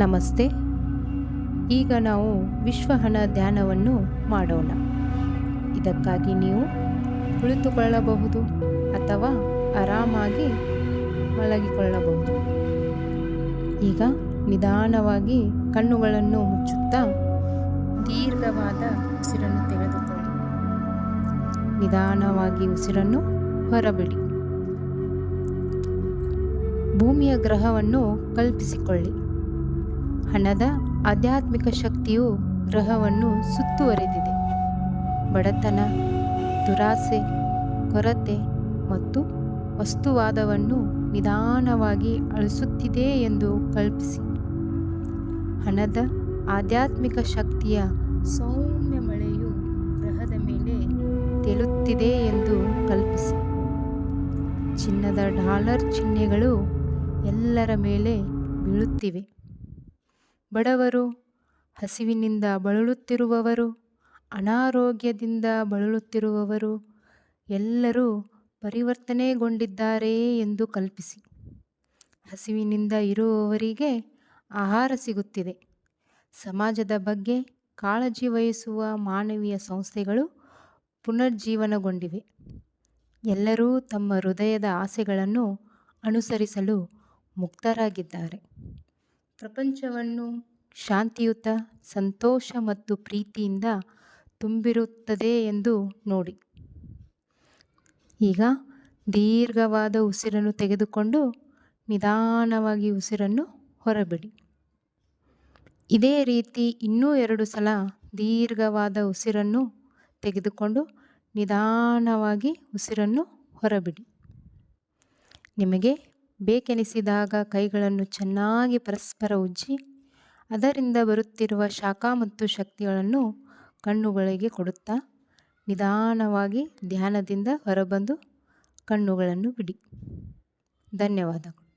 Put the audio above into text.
ನಮಸ್ತೆ. ಈಗ ನಾವು ವಿಶ್ವಹನ ಧ್ಯಾನವನ್ನು ಮಾಡೋಣ. ಇದಕ್ಕಾಗಿ ನೀವು ಕುಳಿತುಕೊಳ್ಳಬಹುದು ಅಥವಾ ಆರಾಮಾಗಿ ಮಲಗಿಕೊಳ್ಳಬಹುದು. ಈಗ ನಿಧಾನವಾಗಿ ಕಣ್ಣುಗಳನ್ನು ಮುಚ್ಚುತ್ತಾ ದೀರ್ಘವಾದ ಉಸಿರನ್ನು ತೆಗೆದುಕೊಳ್ಳಿ. ನಿಧಾನವಾಗಿ ಉಸಿರನ್ನು ಹೊರಬಿಡಿ. ಭೂಮಿಯ ಗ್ರಹವನ್ನು ಕಲ್ಪಿಸಿಕೊಳ್ಳಿ. ಹಣದ ಆಧ್ಯಾತ್ಮಿಕ ಶಕ್ತಿಯು ಗ್ರಹವನ್ನು ಸುತ್ತುವರೆದಿದೆ. ಬಡತನ, ದುರಾಸೆ, ಕೊರತೆ ಮತ್ತು ವಸ್ತುವಾದವನ್ನು ನಿಧಾನವಾಗಿ ಅಳಿಸುತ್ತಿದೆ ಎಂದು ಕಲ್ಪಿಸಿ. ಹಣದ ಆಧ್ಯಾತ್ಮಿಕ ಶಕ್ತಿಯ ಸೌಮ್ಯ ಮಳೆಯು ಗ್ರಹದ ಮೇಲೆ ತೇಲುತ್ತಿದೆ ಎಂದು ಕಲ್ಪಿಸಿ. ಚಿನ್ನದ ಡಾಲರ್ ಚಿಹ್ನೆಗಳು ಎಲ್ಲರ ಮೇಲೆ ಬೀಳುತ್ತಿವೆ. ಬಡವರು, ಹಸಿವಿನಿಂದ ಬಳಲುತ್ತಿರುವವರು, ಅನಾರೋಗ್ಯದಿಂದ ಬಳಲುತ್ತಿರುವವರು ಎಲ್ಲರೂ ಪರಿವರ್ತನೆಗೊಂಡಿದ್ದಾರೆ ಎಂದು ಕಲ್ಪಿಸಿ. ಹಸಿವಿನಿಂದ ಇರುವವರಿಗೆ ಆಹಾರ ಸಿಗುತ್ತಿದೆ. ಸಮಾಜದ ಬಗ್ಗೆ ಕಾಳಜಿ ವಹಿಸುವ ಮಾನವೀಯ ಸಂಸ್ಥೆಗಳು ಪುನರ್ಜೀವನಗೊಂಡಿವೆ. ಎಲ್ಲರೂ ತಮ್ಮ ಹೃದಯದ ಆಸೆಗಳನ್ನು ಅನುಸರಿಸಲು ಮುಕ್ತರಾಗಿದ್ದಾರೆ. ಪ್ರಪಂಚವನ್ನು ಶಾಂತಿಯುತ, ಸಂತೋಷ ಮತ್ತು ಪ್ರೀತಿಯಿಂದ ತುಂಬಿರುತ್ತದೆ ಎಂದು ನೋಡಿ. ಈಗ ದೀರ್ಘವಾದ ಉಸಿರನ್ನು ತೆಗೆದುಕೊಂಡು ನಿಧಾನವಾಗಿ ಉಸಿರನ್ನು ಹೊರಬಿಡಿ. ಇದೇ ರೀತಿ ಇನ್ನೂ 2 ಸಲ ದೀರ್ಘವಾದ ಉಸಿರನ್ನು ತೆಗೆದುಕೊಂಡು ನಿಧಾನವಾಗಿ ಉಸಿರನ್ನು ಹೊರಬಿಡಿ. ನಿಮಗೆ ಬೇಕೆನಿಸಿದಾಗ ಕೈಗಳನ್ನು ಚೆನ್ನಾಗಿ ಪರಸ್ಪರ ಉಜ್ಜಿ ಅದರಿಂದ ಬರುತ್ತಿರುವ ಶಾಖ ಮತ್ತು ಶಕ್ತಿಗಳನ್ನು ಕಣ್ಣುಗಳಿಗೆ ಕೊಡುತ್ತಾ ನಿಧಾನವಾಗಿ ಧ್ಯಾನದಿಂದ ಹೊರಬಂದು ಕಣ್ಣುಗಳನ್ನು ಬಿಡಿ. ಧನ್ಯವಾದಗಳು.